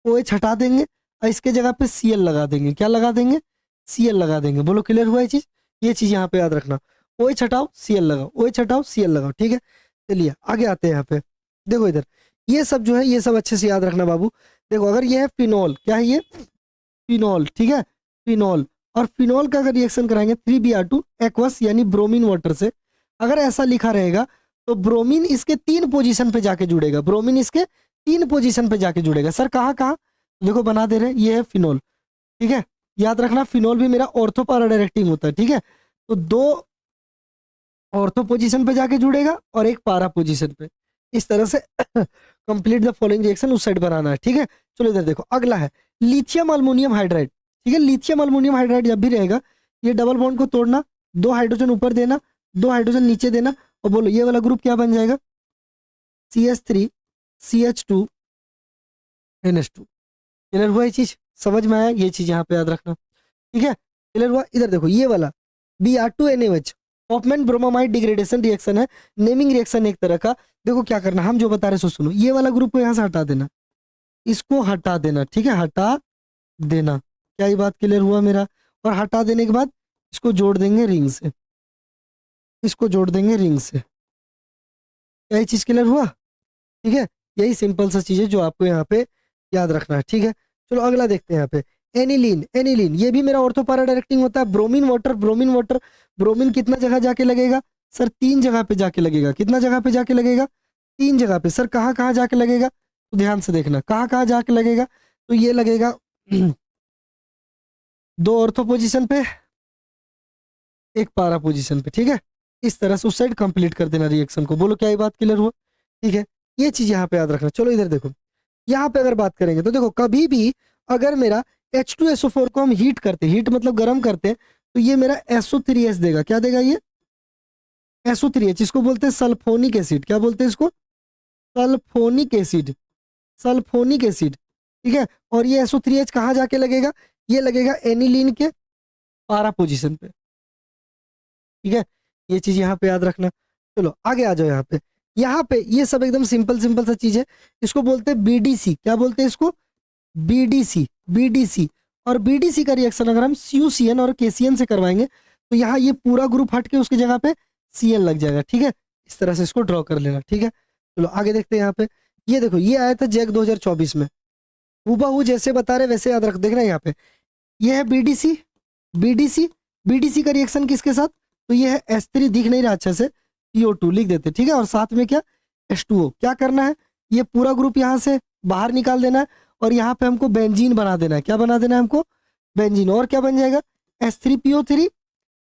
OH हटा देंगे और इसके जगह पे Cl लगा देंगे। क्या लगा देंगे? Cl लगा देंगे। बोलो क्लियर हुआ ये चीज यहाँ पे याद रखना। OH हटाओ, Cl लगाओ, OH हटाओ, Cl लगाओ, ठीक है। चलिए आगे आते हैं यहाँ पे, देखो इधर ये सब जो है ये सब अच्छे से याद रखना बाबू। देखो अगर ये है फिनॉल, क्या है ये? फिनॉल, ठीक है, फिनॉल। और फिनॉल का अगर रिएक्शन कराएंगे 3Br2 एक्वस यानी ब्रोमीन वाटर से, अगर ऐसा लिखा रहेगा तो ब्रोमीन इसके 3 पोजीशन पे जाके जुड़ेगा, ब्रोमीन इसके 3 पोजीशन पे जाके जुड़ेगा। सर कहाँ कहाँ? देखो बना दे रहे हैं, ये है फिनॉल, ठीक है। याद रखना फिनॉल भी मेरा ऑर्थो पैरा डायरेक्टिंग होता है, ठीक है। तो 2 ऑर्थो पोजीशन पे जाके जुड़ेगा और एक पैरा पोजीशन पे, इस तरह से कंप्लीट द फॉलोइंग रिएक्शन उस साइड बनाना है, ठीक है। चलो इधर देखो अगला है लिथियम अल्मोनियम हाइड्राइड, ठीक है। लिथियम अल्मोनियम हाइड्राइड जब भी रहेगा ये डबल बॉन्ड को तोड़ना, 2 हाइड्रोजन ऊपर देना, 2 हाइड्रोजन नीचे देना, और बोलो ये वाला ग्रुप क्या बन जाएगा? CH3 CH2 NH2। क्लियर हुआ ये चीज? समझ में आया? ये चीज यहाँ पे याद रखना, ठीक है। क्लियर हुआ? इधर देखो ये वाला Br2NaOH Hofmann bromamide degradation reaction है, नेमिंग रिएक्शन एक तरह का। देखो क्या करना, हम जो बता रहे सो सुनो, ये वाला ग्रुप को यहाँ से हटा देना, इसको हटा देना, ठीक है, हटा देना। क्या ये बात क्लियर हुआ मेरा? और हटा देने के बाद इसको जोड़ देंगे रिंग से, इसको जोड़ देंगे रिंग से। क्या ये चीज क्लियर हुआ? ठीक है, यही सिंपल सा चीज है जो आपको यहाँ पे याद रखना है, ठीक है। चलो अगला देखते हैं यहाँ पे एनिलीन। एनिलीन ये भी मेरा ऑर्थो पैरा डायरेक्टिंग होता है। Bromine water, bromine water, bromine कितना जगह जाके लगेगा? सर 3 जगह पे जाके लगेगा। कितना जगह पे जाके लगेगा? 3 जगह पे। सर कहाँ कहाँ जाके लगेगा? तो ध्यान से देखना कहाँ कहाँ जाके लगेगा। तो ये लगेगा 2 ऑर्थो पोजिशन पे, 1 पैरा पोजिशन पे, ठीक है। इस तरह से उस साइड कंप्लीट कर देना रिएक्शन को। बोलो क्या ये बात क्लियर हुआ? ठीक है, ये चीज यहाँ पे याद रखना। चलो इधर देखो, यहाँ पे अगर बात करेंगे तो देखो कभी भी अगर मेरा H2SO4 को हम हीट करते, हीट मतलब गर्म करते हैं, तो ये मेरा SO3H देगा। क्या देगा ये? SO3H, इसको बोलते हैं सल्फोनिक एसिड। क्या बोलते हैं इसको? सल्फोनिक एसिड, सल्फोनिक एसिड, ठीक है। और ये SO3H कहाँ जाके लगेगा? ये लगेगा एनिलीन के पैरा पोजिशन पे, ठीक है। ये चीज यहाँ पे याद रखना। चलो आगे आ जाओ यहाँ पे ये सब एकदम सिंपल सिंपल सा चीज है। इसको बोलते हैं BDC। क्या बोलते हैं इसको? BDC, BDC। और BDC का रिएक्शन अगर हम CuCN और KCN से करवाएंगे तो यहाँ ये पूरा ग्रुप हट के उसकी जगह पे Cl लग जाएगा, ठीक है। इस तरह से इसको ड्रॉ कर लेना, ठीक है। चलो आगे देखते हैं यहाँ पे। ये देखो ये आया था जैक 2024 में, हूबहू जैसे बता रहे वैसे याद रख। देखना यहाँ पे ये है BDC, BDC, BDC का रिएक्शन किसके साथ? तो ये है H3, दिख नहीं रहा अच्छा से, CO2 लिख देते, ठीक है। और साथ में क्या? H2O। क्या करना है? ये पूरा ग्रुप यहाँ से बाहर निकाल देना है और यहाँ पे हमको बेंजीन बना देना है। क्या बना देना है हमको? बेंजीन। और क्या बन जाएगा? H3PO3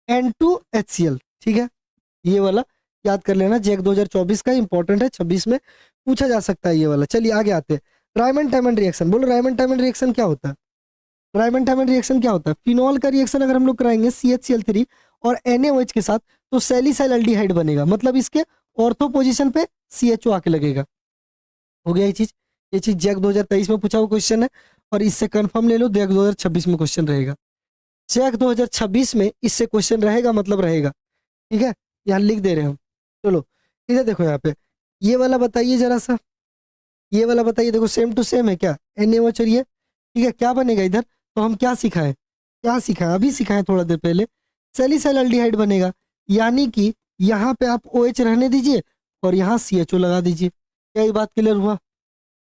N2HCl, ठीक है। ये वाला याद कर लेना, जैक 2024 का इंपॉर्टेंट है, 26 में पूछा जा सकता है ये वाला। चलिए आगे आते हैं रायमंड टाइमंड रिएक्शन। बोलो रायमंड टाइमंड रिएक्शन क्या होता है? रायमंड टाइमंड रिएक्शन क्या होता है? फिनॉल का रिएक्शन अगर हम लोग कराएंगे CHCl3 और NaOH के साथ तो सैलिसाइल एल्डिहाइड बनेगा, मतलब इसके ऑर्थो पोजीशन पे CHO आके लगेगा। हो गया ये चीज जैक 2023 में पूछा हुआ क्वेश्चन है और इससे कंफर्म ले लो, जैक 2026 में क्वेश्चन रहेगा। जैक 2026 में इससे क्वेश्चन रहेगा, मतलब रहेगा, ठीक है। यहाँ लिख दे रहे हम। चलो इधर देखो यहाँ पे ये वाला बताइए जरा सा, ये वाला बताइए। देखो सेम टू सेम है क्या? NaOH और ये, ठीक है। क्या बनेगा इधर? तो हम क्या सिखाएं, क्या सिखाएं? अभी सिखाएं थोड़ा देर पहले, सैलिसाइल एल्डिहाइड बनेगा। यानी कि यहाँ पे आप OH रहने दीजिए और यहाँ CHO लगा दीजिए। क्या ये बात क्लियर हुआ?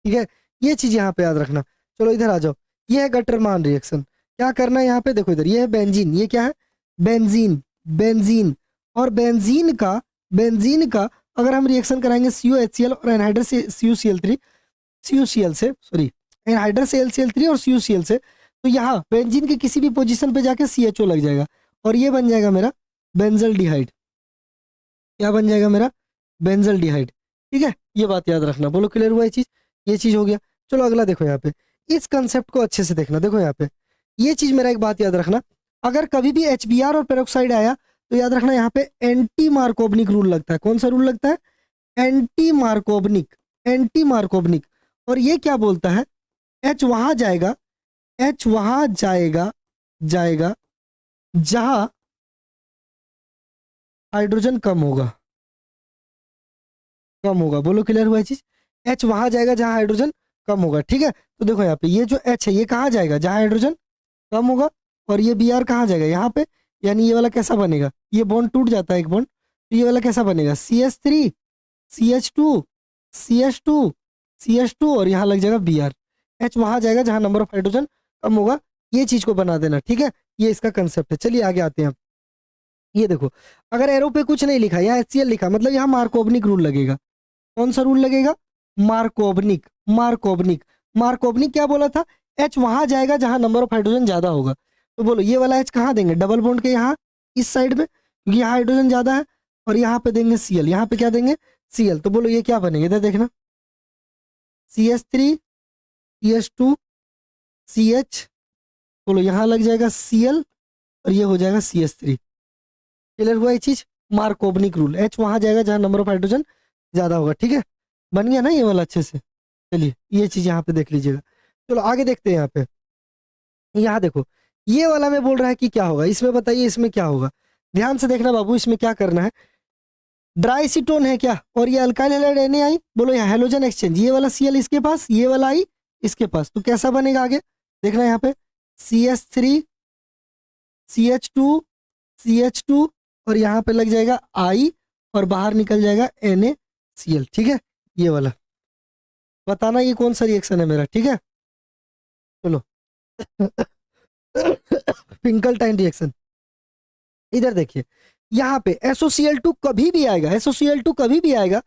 ठीक है, ये चीज यहाँ पे याद रखना। चलो इधर आ जाओ, ये है गटरमान रिएक्शन। क्या करना है यहाँ पे? देखो इधर ये है बेंजीन। ये क्या है? Benzene, benzene. और बेंजीन का अगर हम रिएक्शन कराएंगे CuHCl और एनहाइड्रस से CuCl3, CuCl से, सॉरी, एनहाइड्रस से LCl3 और CuCl से, तो यहाँ बेंजीन के किसी भी पोजीशन पे जाके CHO लग जाएगा और ये बन जाएगा मेरा बेंजल्डिहाइड। क्या बन जाएगा मेरा? बेंजल्डिहाइड, ठीक है। ये बात याद रखना। बोलो क्लियर हुआ ये चीज हो गया। चलो अगला देखो यहाँ पे, इस कंसेप्ट को अच्छे से देखना। देखो यहाँ पे ये चीज, मेरा एक बात याद रखना, अगर कभी भी HBr और पेरोक्साइड आया तो याद रखना यहाँ पे एंटी मार्कोवनिक रूल लगता है। कौन सा रूल लगता है? Anti Markovnikov, anti Markovnikov. और ये क्या बोलता है? H वहां जाएगा, H वहां जाएगा जाएगा जहां हाइड्रोजन कम होगा, कम होगा। बोलो क्लियर हुआ ये चीज? H वहां जाएगा जहां हाइड्रोजन कम होगा, ठीक है। तो देखो यहाँ पे ये जो H है ये कहाँ जाएगा? जहां हाइड्रोजन कम होगा। और ये Br कहाँ जाएगा? यहाँ पे। यानी ये वाला कैसा बनेगा? ये बॉन्ड टूट जाता है एक बॉन्ड, तो ये वाला कैसा बनेगा? CH3 CH2 CH2 CH2 और यहाँ लग जाएगा Br। H वहां जाएगा जहां नंबर ऑफ हाइड्रोजन कम होगा। ये चीज को बना देना, ठीक है। ये इसका कंसेप्ट है। चलिए आगे आते हैं। ये देखो, अगर एरो पे कुछ नहीं लिखा, यहाँ HCl लिखा, मतलब यहाँ मार्कोवनिक रूल लगेगा। कौन सा रूल लगेगा? मार्कोवनिक, मार्कोवनिक। मार्कोवनिक क्या बोला था? H वहां जाएगा जहां नंबर ऑफ हाइड्रोजन ज्यादा होगा। तो बोलो ये वाला H कहाँ देंगे? डबल बॉन्ड के यहाँ इस साइड में, क्योंकि यहाँ हाइड्रोजन ज्यादा है। और यहाँ पे देंगे Cl, यहाँ पे क्या देंगे? Cl। तो बोलो ये क्या बनेगा? इधर देखना, CH3 CH2 CH। बोलो यहाँ लग जाएगा Cl और ये हो जाएगा CH3। क्लियर हुआ ये चीज? मार्कोवनिक रूल, H वहां जाएगा जहां नंबर ऑफ हाइड्रोजन ज्यादा होगा, ठीक है। बन गया ना ये वाला अच्छे से? चलिए ये चीज यहाँ पे देख लीजिएगा। चलो आगे देखते हैं। यहाँ पे यहाँ देखो, ये वाला में बोल रहा है कि क्या होगा इसमें, बताइए इसमें क्या होगा? ध्यान से देखना बाबू, इसमें क्या करना है। ड्राई सीटोन है क्या, और ये अल्काइल हैलाइड Na। बोलो यहाँ हेलोजन एक्सचेंज, ये वाला Cl इसके पास, ये वाला I इसके पास, तो कैसा बनेगा आगे? देखना यहाँ पे CH3 CH2 CH2 और यहाँ पे लग जाएगा I और बाहर निकल जाएगा NaCl, ठीक है। ये वाला बताना ये कौन सा रिएक्शन है मेरा, ठीक है। चलो फिंकलटाइन रिएक्शन। इधर देखिए, यहाँ पे SOCl2 कभी भी आएगा, SOCl2 कभी भी आएगा,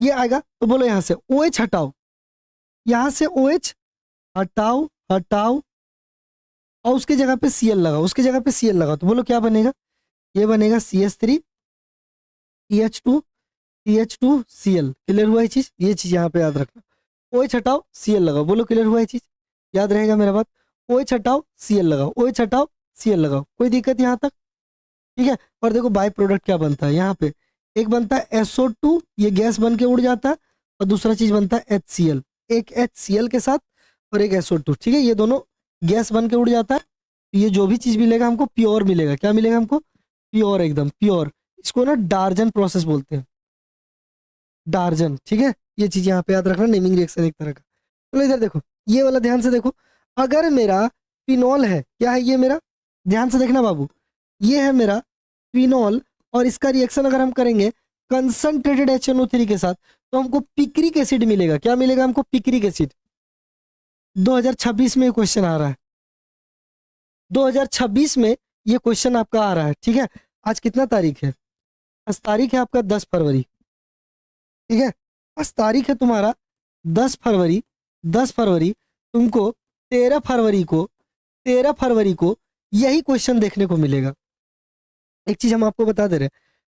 ये आएगा। तो बोलो यहाँ से OH हटाओ, यहाँ से OH हटाओ हटाओ और उसके जगह पे Cl लगाओ, उसके जगह पे Cl लगाओ। तो बोलो क्या बनेगा? ये बनेगा CH3 CH2 CH2 Cl। Clear हुआ ये चीज? ये चीज यहाँ पे याद रखना। OH हटाओ Cl लगाओ। बोलो क्लियर हुआ ये चीज? याद रहेगा मेरा बात? OH हटाओ Cl लगाओ, OH हटाओ Cl लगाओ। कोई दिक्कत यहाँ तक? ठीक है। और देखो बाय प्रोडक्ट क्या बनता है यहाँ पे, एक बनता है SO2, ये गैस बन के उड़ जाता है, और दूसरा चीज बनता है HCl, एक HCl के साथ और एक SO2, ठीक है। ये दोनों गैस बन के उड़ जाता है। ये जो भी चीज मिलेगा हमको प्योर मिलेगा। क्या मिलेगा हमको? प्योर, एकदम प्योर। इसको ना डार्जन प्रोसेस बोलते हैं, डार्जन, ठीक है। ये चीज यहाँ पे याद रखना, नेमिंग रिएक्शन एक तरह का। चलो इधर देखो, ये वाला ध्यान से देखो। अगर मेरा फिनॉल है, क्या है ये मेरा? ध्यान से देखना बाबू, ये है मेरा फिनॉल, और इसका रिएक्शन अगर हम करेंगे कंसंट्रेटेड HNO3 के साथ, तो हमको पिक्रिक एसिड मिलेगा। क्या मिलेगा हमको? Picric acid. 2026 में क्वेश्चन आ रहा है, 2026 में ये क्वेश्चन आपका आ रहा है, ठीक है। आज कितना तारीख है? आज तारीख है आपका 10 फरवरी, ठीक है। आज तारीख है तुम्हारा 10 फरवरी। 10 फरवरी तुमको 13 फरवरी को, 13 फरवरी को यही क्वेश्चन देखने को मिलेगा। एक चीज हम आपको बता दे रहे हैं,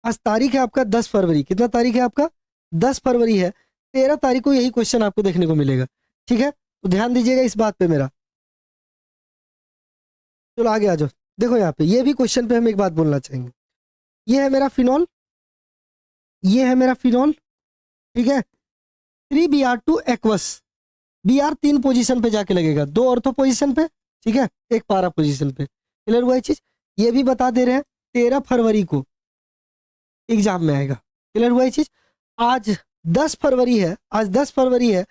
आज तारीख है आपका 10 फरवरी। कितना तारीख है आपका? 10 फरवरी है। 13 तारीख को यही क्वेश्चन आपको देखने को मिलेगा, ठीक है। तो ध्यान दीजिएगा इस बात पे मेरा। चलो आगे आ जाओ। देखो यहाँ पे ये भी क्वेश्चन पे हम एक बात बोलना चाहेंगे। ये है मेरा फिनॉल, ये है मेरा फिनॉल, ठीक है। 3Br2 aqueous. Br 3 पोजीशन पे जाके लगेगा, 2 ऑर्थो पोजीशन पे, ठीक है, 1 पारा पोजीशन पे। क्लियर हुआ ये चीज? ये भी बता दे रहे हैं 13 फरवरी को एग्जाम में आएगा। क्लियर हुआ ये चीज? आज 10 फरवरी है, आज 10 फरवरी है,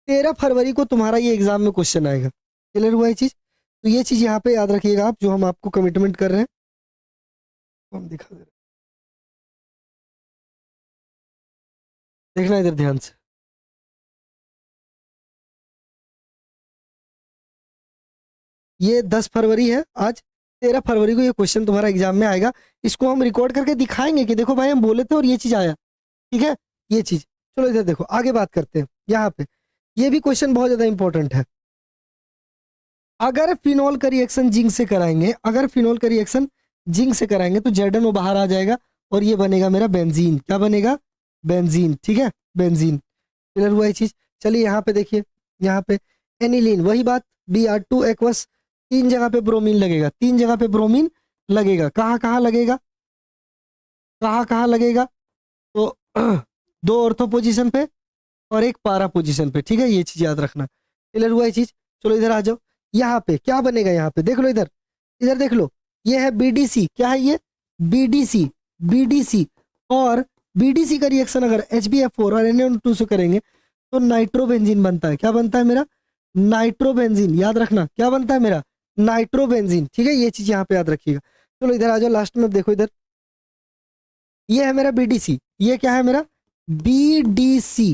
13 फरवरी को तुम्हारा ये एग्जाम में क्वेश्चन आएगा। क्लियर हुआ ये चीज? तो ये चीज यहाँ पे याद रखिएगा आप, जो हम आपको कमिटमेंट कर रहे हैं हम दिखा दे रहे हैं। देखना इधर ध्यान से, ये 10 फरवरी है, आज 13 फरवरी को ये क्वेश्चन तुम्हारा एग्जाम में आएगा। इसको हम रिकॉर्ड करके दिखाएंगे कि देखो भाई हम बोले थे और ये चीज आया, ठीक है। ये चीज, चलो इधर देखो, आगे बात करते हैं। यहाँ पे ये भी क्वेश्चन बहुत ज्यादा इंपॉर्टेंट है। अगर फिनॉल का रिएक्शन जिंक से कराएंगे, अगर फिनॉल का रिएक्शन जिंक से कराएंगे तो ZnO बाहर आ जाएगा और ये बनेगा मेरा बेंजीन। क्या बनेगा? बेंजीन, ठीक है, बेंजीन। क्लियर हुआ ये चीज? चलिए यहाँ पे देखिए, यहाँ पे एनिलीन, वही बात, Br2 एक्वस, 3 जगह पे ब्रोमीन लगेगा, 3 जगह पे ब्रोमीन लगेगा। कहाँ कहाँ लगेगा, कहाँ कहाँ लगेगा, तो 2 ऑर्थो पोजीशन पे और 1 पारा पोजीशन पे, ठीक है, ये चीज याद रखना। क्लियर हुआ ये चीज। चलो इधर आ जाओ, यहाँ पे क्या बनेगा, यहाँ पे देख लो, इधर इधर देख लो, ये है BDC, क्या है ये, BDC, BDC, और BDC का रिएक्शन अगर HbF4 और Na2 से करेंगे तो नाइट्रोबेंजीन बनता है। क्या बनता है मेरा, नाइट्रोबेंजीन, याद रखना क्या बनता है मेरा, नाइट्रोबेंजीन, ठीक है, ये चीज यहाँ पे याद रखिएगा। चलो इधर आ जाओ, लास्ट में देखो इधर, ये है मेरा BDC, ये क्या है मेरा BDC,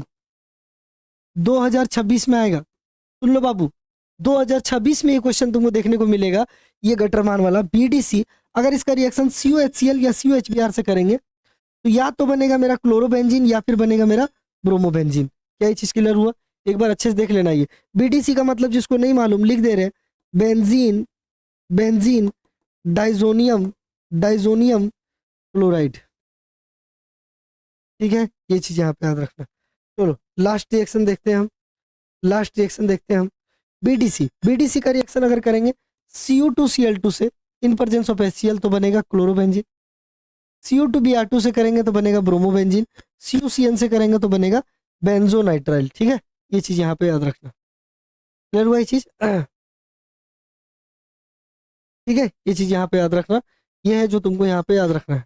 2026 में आएगा। सुन लो बाबू, 2026 में ये क्वेश्चन तुमको देखने को मिलेगा, ये गटरमान वाला BDC। अगर इसका रिएक्शन CuHCl या CuHBr से करेंगे तो या तो बनेगा मेरा क्लोरोबेंजीन या फिर बनेगा मेरा ब्रोमोबेंजीन। क्या ये चीज क्लियर हुआ, एक बार अच्छे से देख लेना। ये BDC का मतलब जिसको नहीं मालूम लिख दे रहे हैं, benzene, benzene diazonium, diazonium chloride, ठीक है, ये चीज यहाँ पे याद रखना। चलो लास्ट रिएक्शन देखते हैं हम, लास्ट रिएक्शन देखते हैं हम। BDC का रिएक्शन अगर करेंगे Cu2Cl2 से इन प्रेजेंस ऑफ HCl तो बनेगा क्लोरोबेंजीन, Cu2Br2 से करेंगे तो बनेगा ब्रोमोबेंजीन, CuCN से करेंगे तो बनेगा बेंजोनाइट्राइल, ठीक है, ये चीज यहाँ पे याद रखना। क्लियर हुआ ये चीज, ठीक है, ये चीज यहाँ पे याद रखना, ये है जो तुमको यहाँ पे याद रखना है।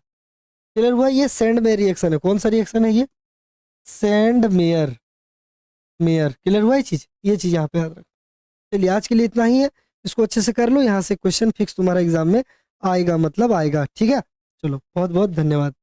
क्लियर हुआ, ये सेंड मेयर रिएक्शन है, कौन सा रिएक्शन है ये, सेंड मेयर, मेयर, क्लियर हुआ ये चीज यहाँ पे याद रखना। चलिए आज के लिए इतना ही है, इसको अच्छे से कर लो, यहाँ से क्वेश्चन फिक्स तुम्हारा एग्जाम में आएगा, मतलब आएगा, ठीक है। चलो बहुत बहुत धन्यवाद।